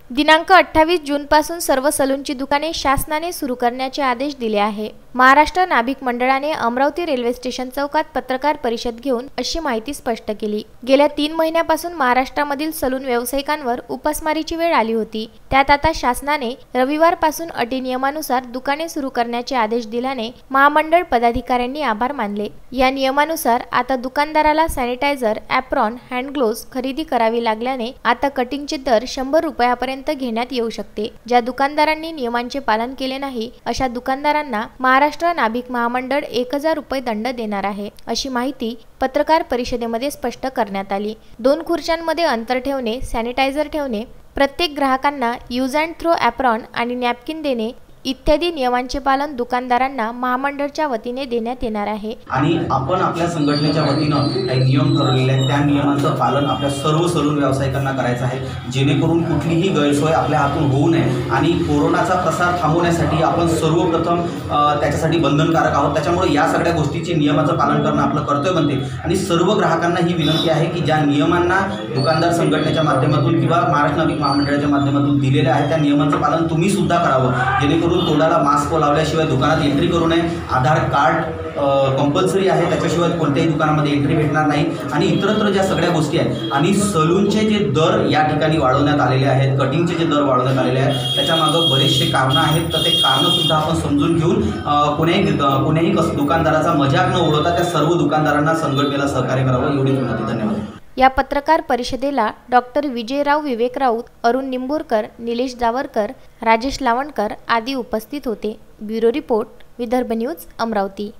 दिनांक 28 जूनपासून सर्व सलूनची दुकाने शासनाने सुरू करण्याचे आदेश दिले आहे। महाराष्ट्र नाभिक मंडळाने अमरावती रेल्वे स्टेशन चौकात पत्रकार परिषद घेऊन अशी माहिती स्पष्ट केली। गेल्या 3 महिन्यापासून महाराष्ट्रामधील सलून व्यावसायिकांवर उपासमारीची वेळ आली होती। त्यात आता शासनाने रविवारपासून अटी नियमानुसार दुकाने सुरू करण्याचे आदेश दिल्याने महामंडळ पदाधिकाऱ्यांनी आभार मानले। या नियमानुसार आता दुकानदाराला सॅनिटायझर, ॲप्रॉन, हँड ग्लोव्ज खरेदी करावी लागल्याने आता कटिंगचे दर 100 रुपयापर्यंत घेण्यात येऊ शकते। ज्या दुकानदारांनी नियमांचे पालन केले नाही अशा दुकानदारांना महाराष्ट्र नाभिक महामंडळ 1000 रुपये दंड देणार आहे, अशी माहिती पत्रकार परिषदेमध्ये स्पष्ट करण्यात आली। 2 खुर्च्यांमध्ये अंतर ठेवणे, सॅनिटायझर ठेवणे, प्रत्येक ग्राहकांना यूज अँड थ्रो ॲप्रॉन आणि नॅपकिन देणे इत्यादी नियमांचे पालन दुकानदारांना महामंडळाच्या वतीने देण्यात येणार आहे। आणि आपण आपल्या संघटनेच्या वतीने काही नियम ठरवलेले आहेत, त्या नियमांचं पालन आपल्या सर्व सलून व्यावसायिकांना करायचं आहे, जेणेकरून कुठलीही गैरसोय आपल्या हातून होऊ नये। आणि कोरोनाचा प्रसार थांबवण्यासाठी आपण सर्वप्रथम त्याच्यासाठी बंधनकारक आहोत। त्याच्यामुळे या सगळ्या गोष्टीचे नियमाचं पालन करणं आपलं कर्तव्य बनते। आणि सर्व ग्राहकांना ही विनंती आहे की ज्या नियमांना दुकानदार संघटनेच्या माध्यमातून किंवा महाराष्ट्र नाभिक महामंडळाच्या माध्यमातून दिलेले आहे त्या नियमांचं पालन तुम्ही सुद्धा करावं, जेणेकरून तोंडाला मास्क लावल्याशिवाय दुकानात एंट्री करू नये। आधार कार्ड कंपल्सरी आहे, त्याच्याशिवाय कोणत्याही दुकानामध्ये एंट्री भेटणार नाही। आणि इतरत्र ज्या सगळ्या गोष्टी आहेत आणि सलूनचे जे दर या ठिकाणी वाढवण्यात आलेले आहेत, कटिंगचे जे दर वाढवण्यात आलेले आहेत, त्याच्यामागं बरेचसे कारणं आहेत। तर ते कारणं सुद्धा आपण समजून घेऊन कोणीही दुकानदाराचा मजाक न उडवता त्या सर्व दुकानदारांना संघटनेला सहकार्य करावं, एवढी विनंती। धन्यवाद। या पत्रकार परिषदेला डॉक्टर विजयराव विवेक राऊत, अरुण निंबूरकर, निलेश जावरकर, राजेश लावणकर आदी उपस्थित होते। Bureau report, Vidarbha news, Amravati.